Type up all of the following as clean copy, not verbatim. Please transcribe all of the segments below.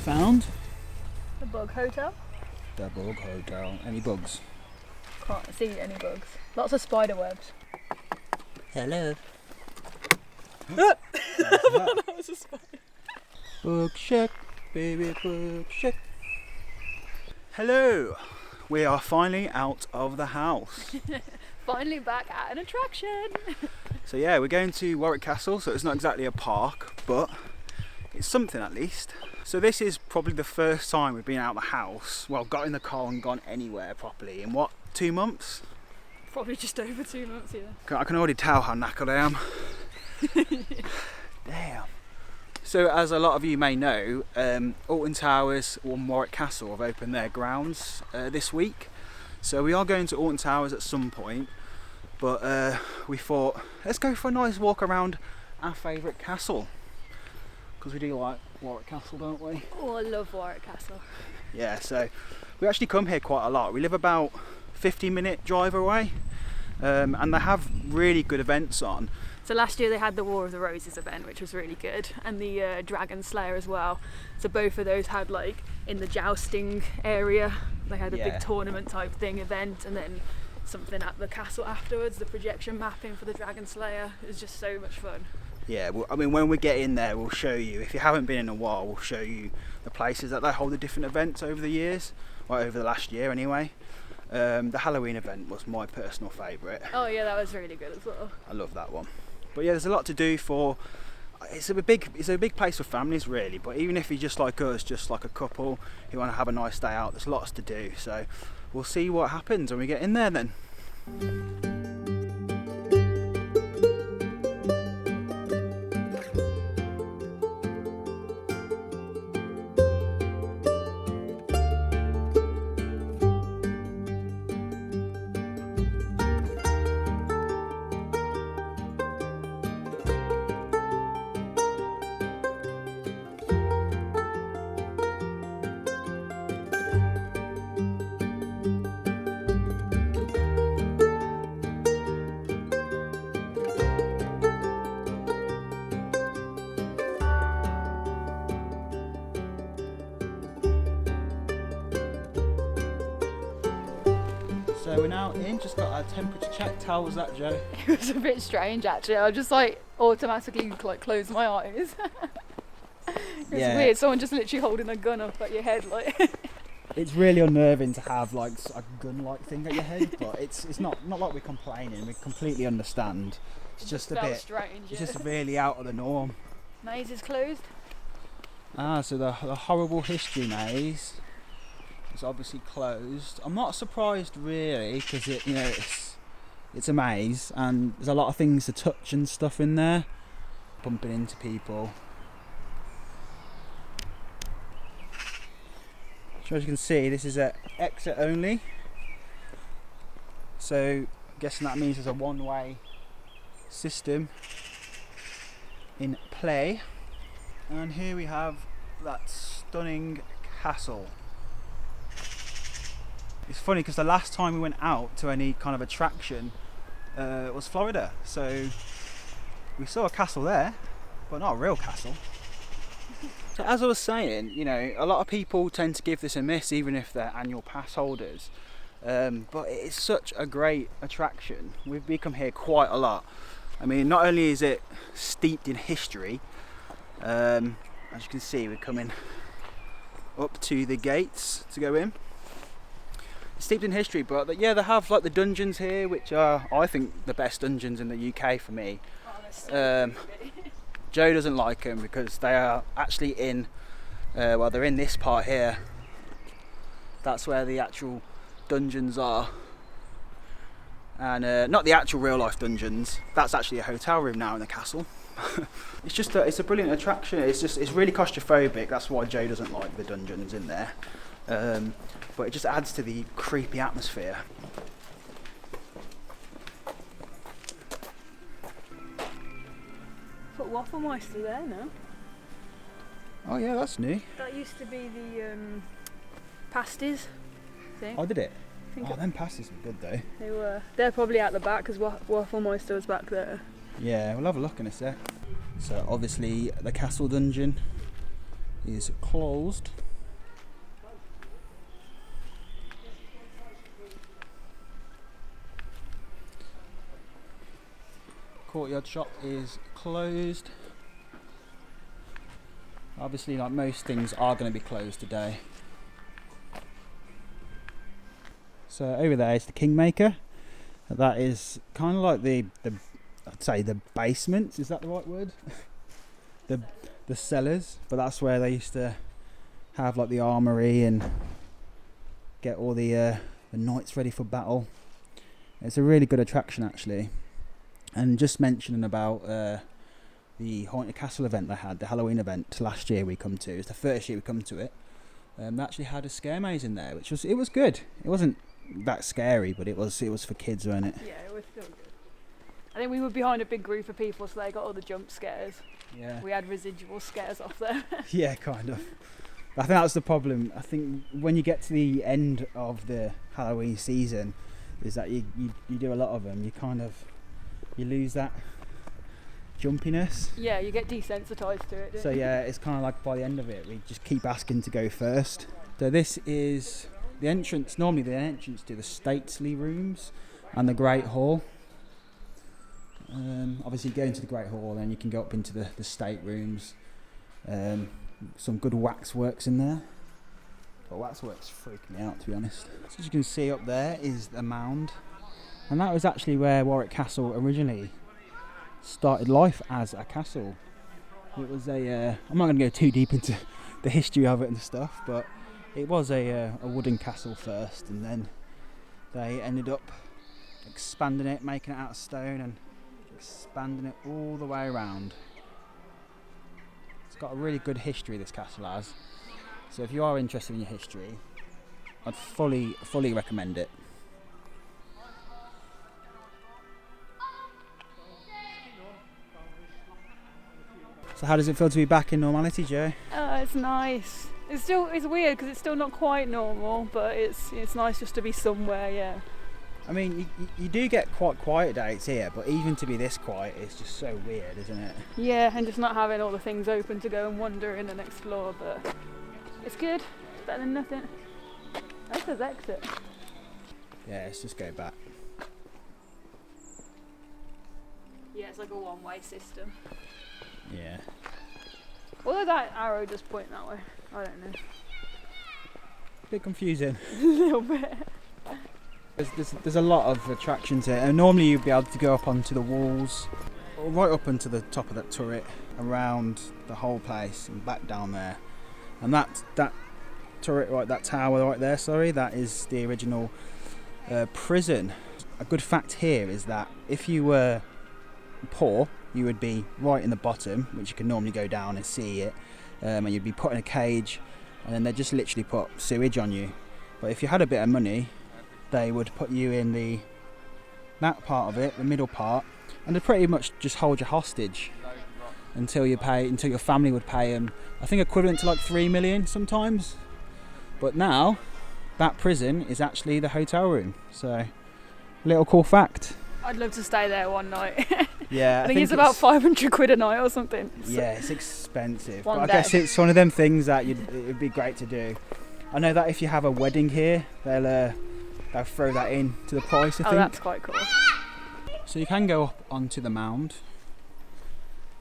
found? The bug hotel. The bug hotel. Any bugs? Can't see any bugs. Lots of spider webs. Hello. That was a spider. Bug shack, baby bug shack. Hello. We are finally out of the house. Finally back at an attraction. So yeah, we're going to Warwick Castle, so it's not exactly a park, but it's something at least. So this is probably the first time we've been out of the house, well, got in the car and gone anywhere properly in what, 2 months? Probably just over 2 months, yeah. I can already tell how knackered I am. Damn. So as a lot of you may know, Alton Towers and Warwick Castle have opened their grounds this week. So we are going to Alton Towers at some point, but we thought, let's go for a nice walk around our favourite castle. Because we do like Warwick Castle, don't we? Oh, I love Warwick Castle. Yeah, so we actually come here quite a lot. We live about 50-minute drive away, and they have really good events on. So last year they had the War of the Roses event, which was really good, and the Dragon Slayer as well. So both of those had, like, in the jousting area, they had a big tournament type thing event, and then something at the castle afterwards, the projection mapping for the Dragon Slayer. It was just so much fun. Yeah, well, I mean, when we get in there, we'll show you. If you haven't been in a while, we'll show you the places that they hold the different events over the years, or over the last year anyway. The Halloween event was my personal favourite. Oh yeah, that was really good as well. I love that one. But yeah, there's a lot to do for. It's a big place for families really. But even if you're just like us, just like a couple who want to have a nice day out, there's lots to do. So we'll see what happens when we get in there then. So we're now in, just got our temperature checked. How was that, Joe? It was a bit strange actually. I just like automatically like closed my eyes. It's weird, someone just literally holding a gun up at your head like. It's really unnerving to have like a gun-like thing at your head, but it's not like we're complaining. We completely understand. It's just a bit strange. It's just really out of the norm. Maze is closed. So the horrible history maze is obviously closed. I'm not surprised really, because it's a maze and there's a lot of things to touch and stuff in there. Bumping into people. So as you can see, this is a exit only. So I'm guessing that means there's a one-way system in play. And here we have that stunning castle. It's funny because the last time we went out to any kind of attraction was Florida. So we saw a castle there, but not a real castle. So as I was saying, a lot of people tend to give this a miss even if they're annual pass holders. But it is such a great attraction. We've become here quite a lot. I mean, not only is it steeped in history, as you can see, we're coming up to the gates to go in. It's steeped in history, but yeah, they have like the dungeons here, which are, I think, the best dungeons in the UK for me. Joe doesn't like them because they are actually in, they're in this part here. That's where the actual dungeons are. And not the actual real life dungeons, that's actually a hotel room now in the castle. It's a brilliant attraction. It's really claustrophobic, that's why Joe doesn't like the dungeons in there. But it just adds to the creepy atmosphere. Put Waffle Meister there now. Oh yeah, that's new. That used to be the pasties thing. Oh, did it? Them pasties were good though. They were. They're probably out the back because Waffle Meister was back there. Yeah, we'll have a look in a sec. So obviously the castle dungeon is closed. Courtyard shop is closed. Obviously, like most things are going to be closed today. So over there is the Kingmaker. That is kind of like the I'd say the basement. Is that the right word? the cellars, but that's where they used to have like the armory and get all the knights ready for battle. It's a really good attraction actually. And just mentioning about the Haunted Castle event they had, the Halloween event last year we come to. It's the first year we come to it. They actually had a scare maze in there, which was good. It wasn't that scary, but it was for kids, wasn't it? Yeah, it was still good. I think we were behind a big group of people, so they got all the jump scares. Yeah. We had residual scares off there. Yeah, kind of. I think that's the problem. I think when you get to the end of the Halloween season, is that you do a lot of them. You lose that jumpiness. Yeah, you get desensitised to it. So yeah, it's kind of like by the end of it, we just keep asking to go first. So this is the entrance. Normally the entrance to the Stately rooms and the Great Hall. Obviously, you go into the Great Hall, then you can go up into the state rooms. Some good waxworks in there. But waxworks freak me out, to be honest. So as you can see up there is the mound, and that was actually where Warwick Castle originally started life as a castle. It was I'm not going to go too deep into the history of it and stuff, but it was a wooden castle first, and then they ended up expanding it, making it out of stone, and expanding it all the way around. It's got a really good history, this castle has. So if you are interested in your history, I'd fully recommend it. So how does it feel to be back in normality, Jo? Oh, it's nice. It's weird because it's still not quite normal, but it's nice just to be somewhere, yeah. I mean, you do get quite quiet days here, but even to be this quiet is just so weird, isn't it? Yeah, and just not having all the things open to go and wander in and explore, but it's good. It's better than nothing. That says exit. Yeah, let's just go back. Yeah, it's like a one-way system. Yeah. Although that arrow does point that way. I don't know. Bit confusing. A little bit. There's a lot of attractions here, and normally you'd be able to go up onto the walls, or right up onto the top of that turret, around the whole place and back down there. And that turret, right, that tower right there, sorry, that is the original prison. A good fact here is that if you were poor, you would be right in the bottom, which you can normally go down and see it, and you'd be put in a cage, and then they just literally put sewage on you. But if you had a bit of money, they would put you in that part of it, the middle part, and they'd pretty much just hold you hostage until your family would pay them, I think equivalent to like 3 million sometimes. But now that prison is actually the hotel room. So, little cool fact. I'd love to stay there one night. Yeah, I think it's about 500 quid a night or something. Yeah, it's expensive. But I guess it's one of them things that it'd be great to do. I know that if you have a wedding here, they'll throw that in to the price, I think. Oh, that's quite cool. So you can go up onto the mound,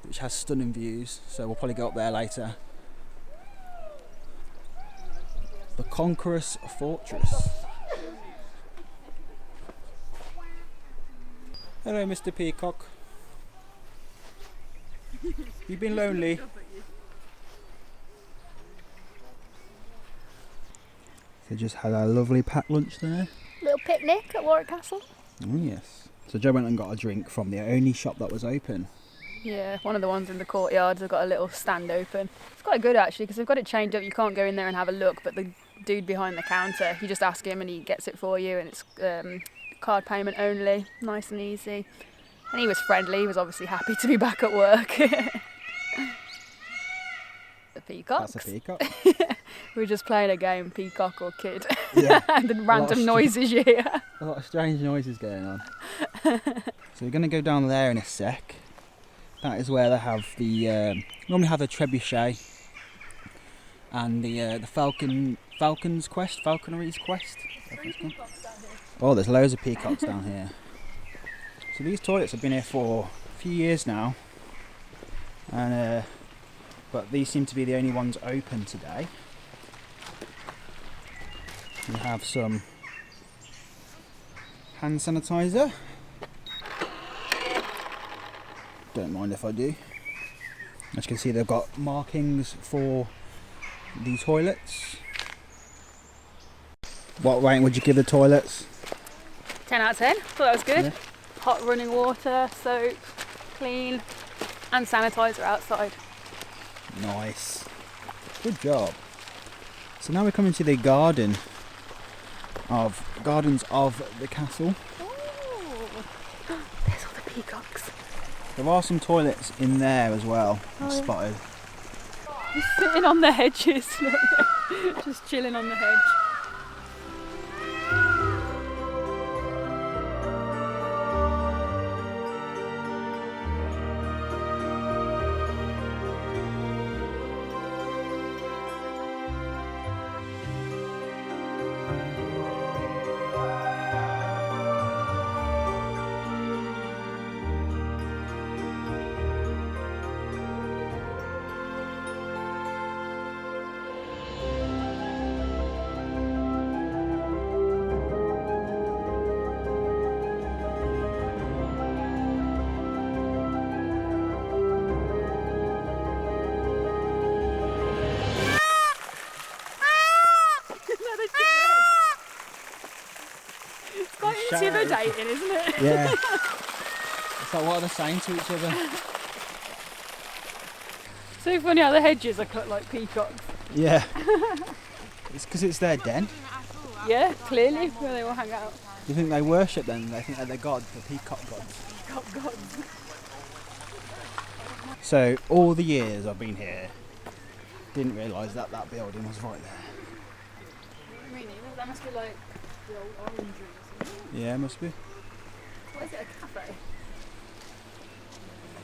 which has stunning views, so we'll probably go up there later. The Conqueror's Fortress. Hello, Mr. Peacock. You've been lonely. So just had a lovely packed lunch there. Little picnic at Warwick Castle. Oh yes. So Jo went and got a drink from the only shop that was open. Yeah, one of the ones in the courtyards have got a little stand open. It's quite good actually because they've got it changed up. You can't go in there and have a look, but the dude behind the counter, you just ask him and he gets it for you, and it's card payment only, nice and easy. And he was friendly, he was obviously happy to be back at work. The peacocks. That's a peacock. We were just playing a game, peacock or kid. Yeah. And the random noises you hear. A lot of strange noises going on. So we're going to go down there in a sec. That is where they have normally have the trebuchet. and the Falconry's Quest. Oh, there's loads of peacocks down here. So these toilets have been here for a few years now, and but these seem to be the only ones open today. We have some hand sanitizer. Don't mind if I do. As you can see, they've got markings for the toilets. What rating would you give the toilets? 10 out of 10. Thought that was good. Yeah. Hot running water, soap, clean, and sanitizer outside. Nice. Good job. So now we're coming to the gardens of the castle. Oh, there's all the peacocks. There are some toilets in there as well. Oh, I've spotted. Just sitting on the hedges. Just chilling on the hedge. It's quite intimidating, isn't it? Yeah. It's like, what are they saying to each other? So funny how the hedges are cut like peacocks. Yeah. It's because it's their den. Yeah, clearly, where they all hang out. Do you think they worship them? They think they're the god, the peacock gods. Peacock gods. So all the years I've been here, didn't realise that that building was right there. Really? That must be like the old orangery or something. Yeah, must be. What is it, a cafe?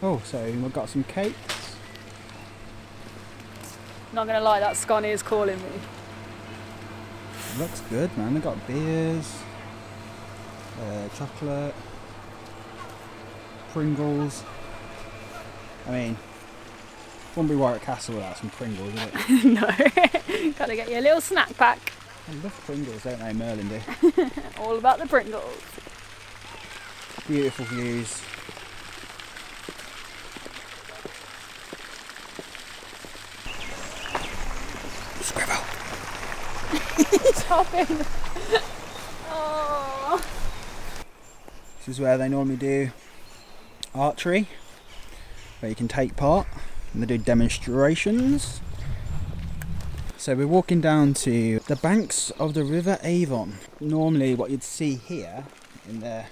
Oh, so we've got some cakes. Not gonna lie, that scone is calling me. Looks good, man. They've got beers, chocolate, Pringles. I mean, wouldn't be Warwick Castle without some Pringles, would it? No, gotta get you a little snack pack. I love Pringles, don't they? Merlin do. All about the Pringles. Beautiful views. Scribble. Stop him. Oh. This is where they normally do archery, where you can take part, and they do demonstrations. So we're walking down to the banks of the River Avon. Normally what you'd see here in the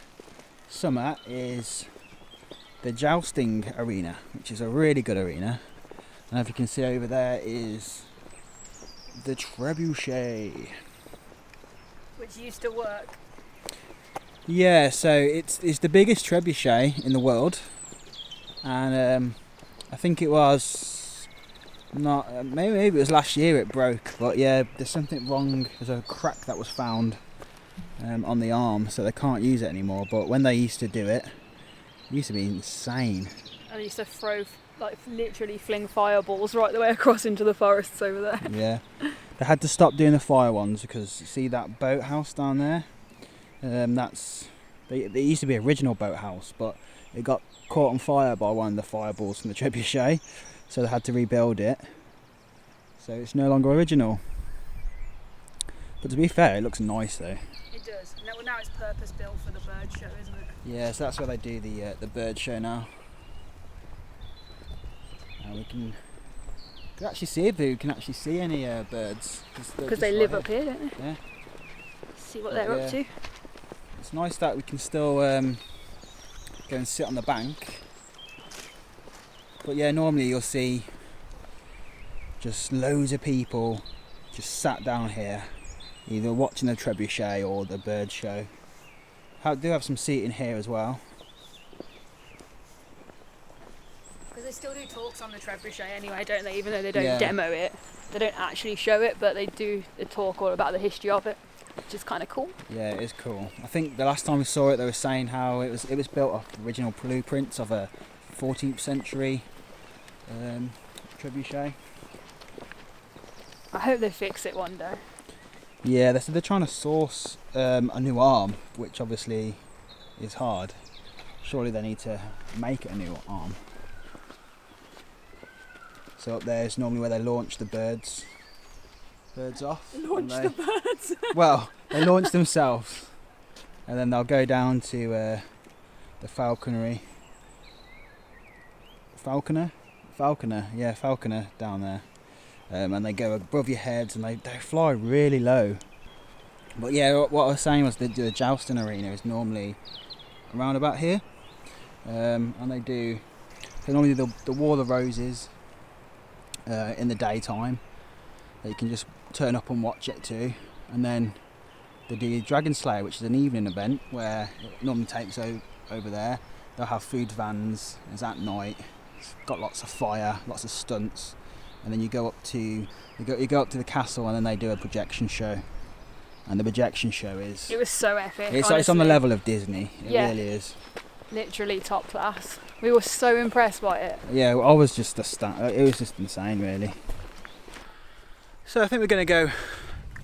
summer is the jousting arena, which is a really good arena. And if you can see over there is the trebuchet. Which used to work. Yeah, so it's the biggest trebuchet in the world, and I think it was not maybe it was last year it broke, but yeah, there's something wrong. There's a crack that was found on the arm, so they can't use it anymore. But when they used to do it, it used to be insane. And they used to throw, like, literally fling fireballs right the way across into the forests over there. Yeah, they had to stop doing the fire ones because you see that boathouse down there. It used to be original boathouse, but it got caught on fire by one of the fireballs from the trebuchet, so they had to rebuild it. So it's no longer original. But to be fair, it looks nice though. It does. Now it's purpose built for the bird show, isn't it? Yeah, so that's where they do the bird show now. And we can actually see if we can actually see any birds. Because they live up here, don't they? Yeah. See what they're up to. It's nice that we can still go and sit on the bank. But yeah, normally you'll see just loads of people just sat down here, either watching the trebuchet or the bird show. Do have some seating here as well. because they still do talks on the trebuchet anyway, don't they? Even though they don't demo it, they don't actually show it, but they do a talk all about the history of it, which is kind of cool. Yeah, it is cool. I think the last time we saw it, they were saying how it was built off original blueprints of a 14th century trebuchet. I hope they fix it one day. Yeah, they're trying to source a new arm, which obviously is hard. Surely they need to make a new arm. So up there is normally where they launch the birds off. Launch the birds? Well, they launch themselves, and then they'll go down to the falconry. Falconer down there. And they go above your heads, and they fly really low. But yeah, what I was saying was the jousting arena is normally around about here. And they normally do the War of the Roses in the daytime that you can just turn up and watch it too, and then they do Dragon Slayer, which is an evening event where it normally takes over there. They'll have food vans, it's at night, it's got lots of fire, lots of stunts, and then you go up to the castle, and then they do a projection show, and the projection show it was so epic. It's on the level of Disney. It really is. Literally top class. We were so impressed by it. Yeah, I was just it was just insane, really. So I think we're going to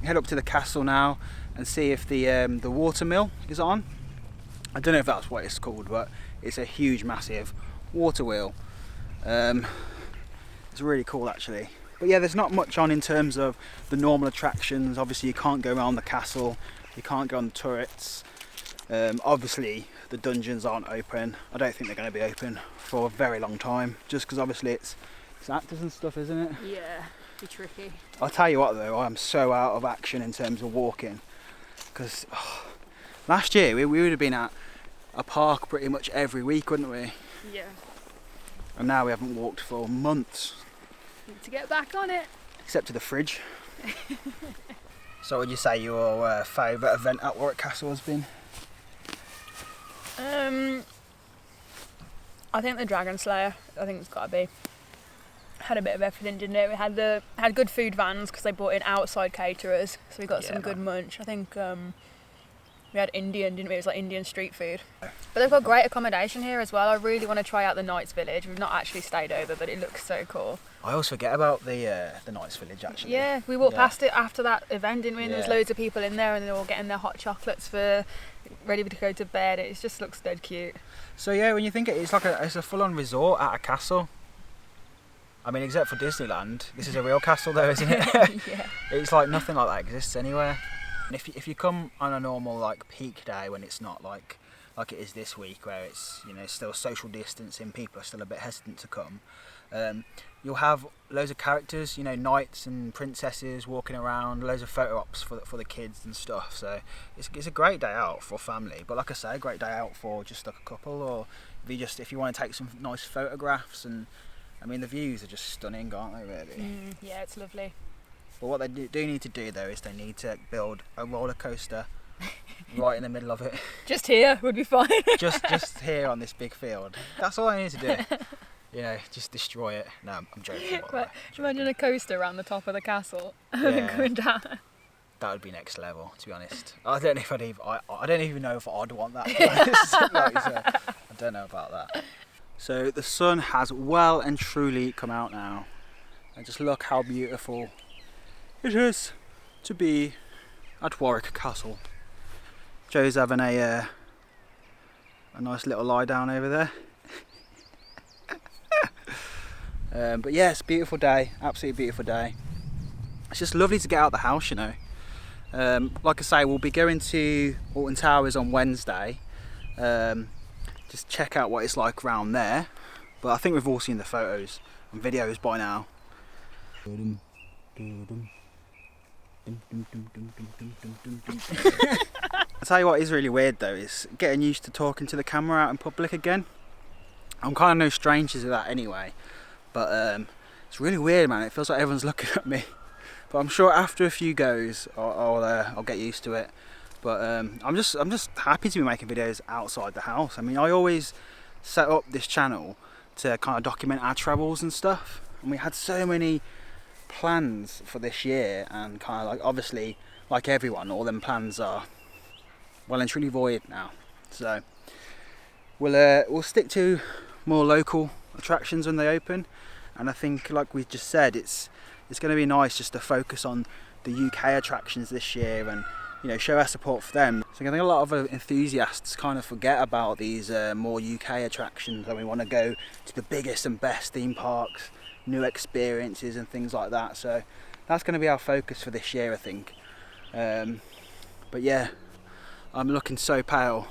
head up to the castle now and see if the water mill is on. I don't know if that's what it's called, but it's a huge, massive water wheel. It's really cool, actually. But yeah, there's not much on in terms of the normal attractions. Obviously, you can't go around the castle. You can't go on the turrets. Obviously, the dungeons aren't open. I don't think they're going to be open for a very long time, just because obviously it's actors and stuff, isn't it? Yeah, be tricky. I'll tell you what though, I'm so out of action in terms of walking, because last year we would have been at a park pretty much every week, wouldn't we? Yeah. And now we haven't walked for months. Need to get back on it. Except to the fridge. So would you say your favourite event at Warwick Castle has been? I think the Dragon Slayer. I think it's got to be. Had a bit of everything, didn't it? We had good food vans because they brought in outside caterers, so we got some good munch. I think we had Indian, didn't we? It was like Indian street food. But they've got great accommodation here as well. I really want to try out the Knights Village. We've not actually stayed over, but it looks so cool. I always forget about the Knights Village, actually. Yeah, we walked past it after that event, didn't we? And there was loads of people in there, and they're all getting their hot chocolates ready to go to bed. It just looks dead cute. So yeah, when you think it's a full-on resort at a castle. I mean, except for Disneyland, this is a real castle though, isn't it? Yeah. It's like nothing like that exists anywhere. And if you come on a normal like peak day when it's not like it is this week, where it's still social distancing, people are still a bit hesitant to come. You'll have loads of characters, knights and princesses walking around, loads of photo ops for the kids and stuff. So it's a great day out for family. But like I say, a great day out for just like a couple, or if you want to take some nice photographs. And I mean, the views are just stunning, aren't they, really? Yeah, it's lovely. But what they do need to do though is they need to build a roller coaster right in the middle of it. Just here would be fine. just here on this big field. That's all I need to do. Just destroy it. No, I'm joking. Imagine a coaster around the top of the castle going down. That would be next level, to be honest. I don't even know if I'd want that. To be honest. I don't know about that. So the sun has well and truly come out now, and just look how beautiful it is to be at Warwick Castle. Joe's having a nice little lie down over there. But yeah, it's a beautiful day, absolutely beautiful day. It's just lovely to get out of the house, like I say, we'll be going to Alton Towers on Wednesday. Just check out what it's like around there. But I think we've all seen the photos and videos by now. I'll tell you what is really weird though, is getting used to talking to the camera out in public again. I'm kind of no stranger to that anyway, but it's really weird, man. It feels like everyone's looking at me. But I'm sure after a few goes, I'll get used to it. But I'm just happy to be making videos outside the house. I mean, I always set up this channel to kind of document our travels and stuff. And we had so many plans for this year, and kind of like, obviously, like everyone, all them plans are well and truly void now. So we'll stick to more local attractions when they open. And I think, like we just said, it's going to be nice just to focus on the UK attractions this year, and show our support for them. So I think a lot of enthusiasts kind of forget about these more UK attractions, and we want to go to the biggest and best theme parks, new experiences and things like that. So that's going to be our focus for this year, I think. But yeah, I'm looking so pale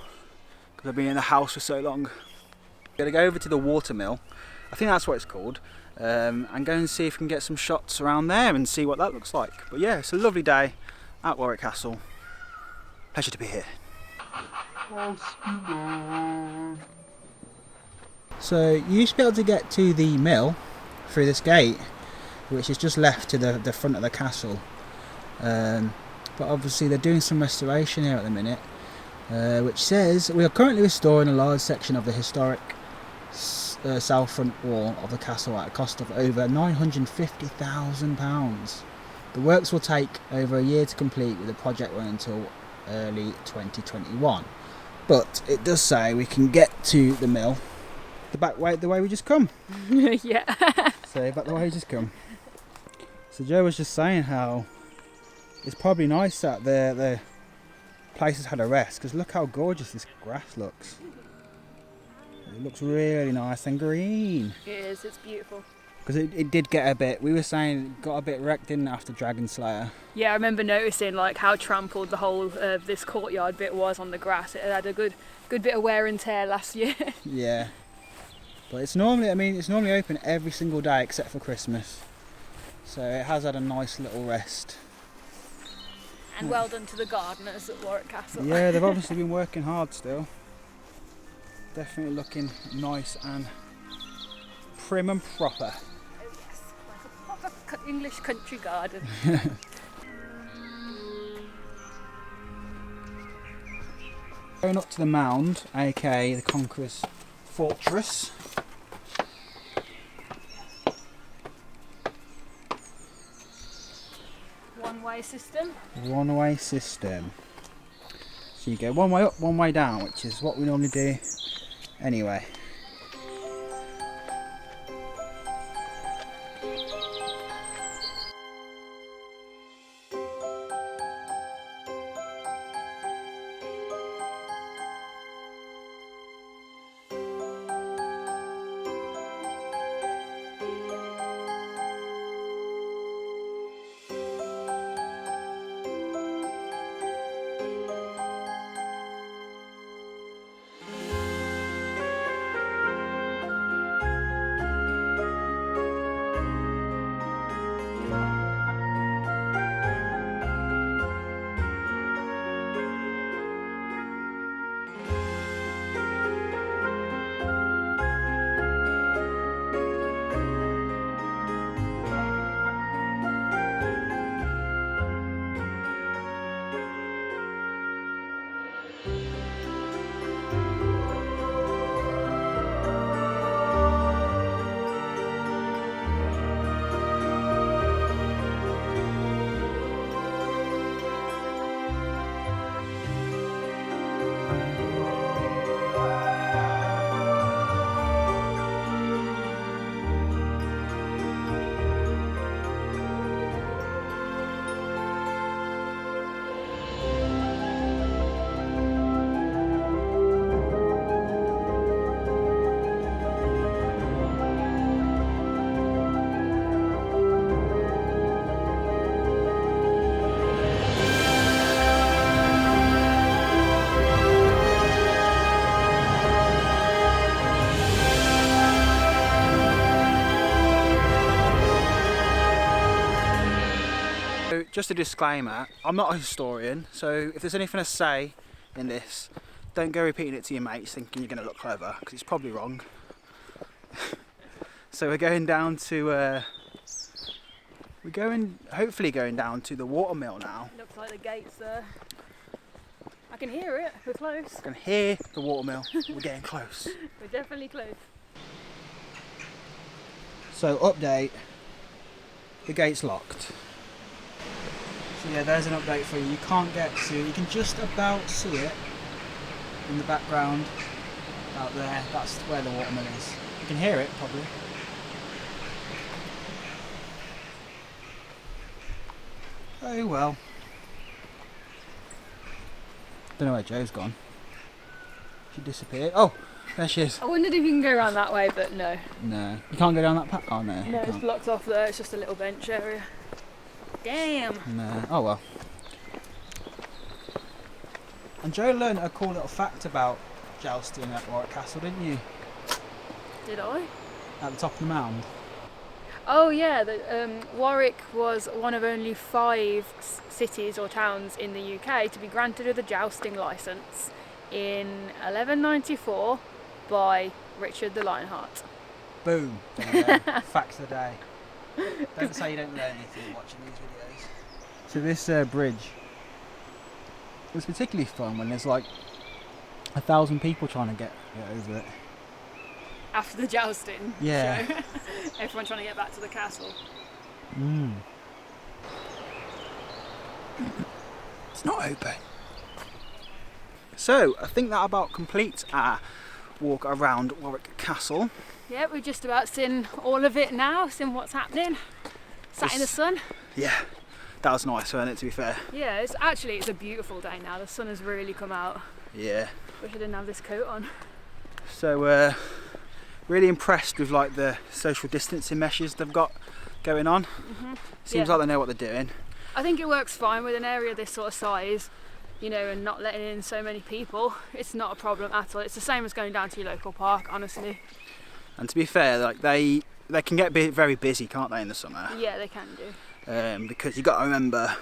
because I've been in the house for so long. I'm going to go over to the watermill, I think that's what it's called, and go and see if we can get some shots around there and see what that looks like. But yeah, it's a lovely day at Warwick Castle. Pleasure to be here. So you used to be able to get to the mill through this gate, which is just left to the front of the castle. But obviously they're doing some restoration here at the minute, which says we are currently restoring a large section of the historic south front wall of the castle at a cost of over £950,000. The works will take over a year to complete, with the project running until early 2021. But it does say we can get to the mill the way we just come. Yeah. So back the way we just come. So Joe was just saying how it's probably nice that the place has had a rest, because look how gorgeous this grass looks. It looks really nice and green. It is, it's beautiful. Because it did get a bit, we were saying, it got a bit wrecked, didn't it, after Dragon Slayer? Yeah, I remember noticing like how trampled the whole of this courtyard bit was on the grass. It had a good bit of wear and tear last year. Yeah. But it's normally open every single day except for Christmas. So it has had a nice little rest. And well done to the gardeners at Warwick Castle. Yeah, they've obviously been working hard still. Definitely looking nice and prim and proper. Oh yes, like a proper English country garden. Going up to the mound, aka the Conqueror's Fortress. One-way system. One-way system. So you go one way up, one way down, which is what we normally do anyway. Just a disclaimer, I'm not a historian, so if there's anything to say in this, don't go repeating it to your mates thinking you're going to look clever, because it's probably wrong. So we're going down to, hopefully going down to the watermill now. Looks like the gate's there. I can hear it, we're close. I can hear the watermill, we're getting close. We're definitely close. So update, the gate's locked. So yeah, there's an update for you. You can't get to, you can just about see it in the background out there. That's where the watermill is. You can hear it probably. Oh well. Don't know where Joe's gone. She disappeared. Oh, there she is. I wondered if you can go around that way, but no. No, you can't go down that path. Oh no. No, it's blocked off there. It's just a little bench area. Damn. No. Oh well. And Joe learned a cool little fact about jousting at Warwick Castle, didn't you? Did I? At the top of the mound. Oh yeah, Warwick was one of only 5 cities or towns in the UK to be granted with a jousting licence in 1194 by Richard the Lionheart. Boom. There you go. Fact of the day. Don't say you don't learn anything watching these videos. So this bridge was particularly fun when there's like 1,000 people trying to get over it. After the jousting Yeah. show. Everyone trying to get back to the castle. It's not open. So I think that about completes our walk around Warwick Castle. Yeah, we've just about seen all of it now, seen what's happening. Sat in the sun. Yeah, that was nice, wasn't it, to be fair? Yeah, it's a beautiful day now. The sun has really come out. Yeah. Wish I didn't have this coat on. So really impressed with like the social distancing measures they've got going on. Seems like they know what they're doing. I think it works fine with an area this sort of size, you know, and not letting in so many people. It's not a problem at all. It's the same as going down to your local park, honestly. And to be fair, like they can get very busy, can't they, in the summer? Yeah, they can do. Because you got to remember,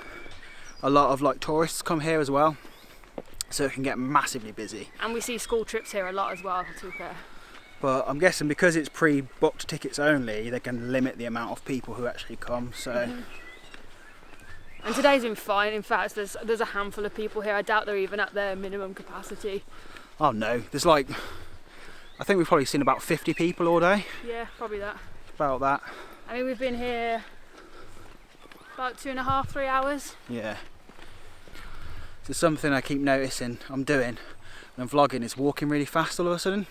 a lot of like tourists come here as well, so it can get massively busy. And we see school trips here a lot as well, to be fair. But I'm guessing because it's pre-booked tickets only, they can limit the amount of people who actually come. So. And today's been fine. In fact, there's a handful of people here. I doubt they're even at their minimum capacity. Oh no, there's like, I think we've probably seen about 50 people all day. Yeah, probably that. About that. I mean, we've been here about 2.5, 3 hours. Yeah. So something I keep noticing I'm doing when I'm vlogging is walking really fast all of a sudden.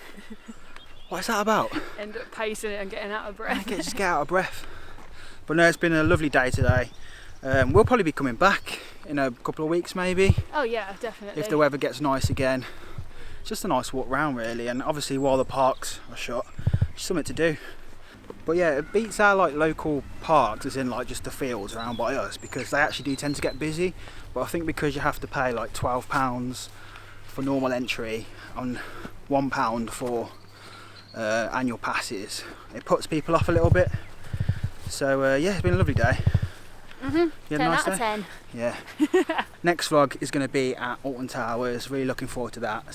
What is that about? End up pacing it and getting out of breath. Just get out of breath. But no, it's been a lovely day today. We'll probably be coming back in a couple of weeks maybe. Oh yeah, definitely. If the weather gets nice again. It's just a nice walk round really, and obviously while the parks are shut, it's something to do. But yeah, it beats our like local parks, as in like just the fields around by us, because they actually do tend to get busy. But I think because you have to pay like £12 for normal entry and £1 for annual passes, it puts people off a little bit. So yeah, it's been a lovely day. 10 out of 10. Yeah. Next vlog is going to be at Alton Towers. Really looking forward to that.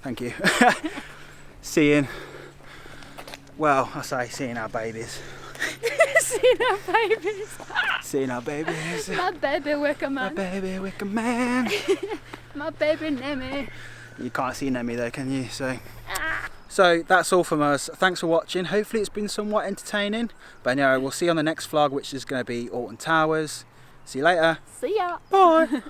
Thank you. Seeing our babies. Seeing our babies. Seeing our babies. My baby wicker man. My baby wicker man. My baby Nemi. You can't see Nemi though, can you? So that's all from us. Thanks for watching. Hopefully it's been somewhat entertaining. But anyway, we'll see you on the next vlog, which is going to be Alton Towers. See you later. See ya. Bye.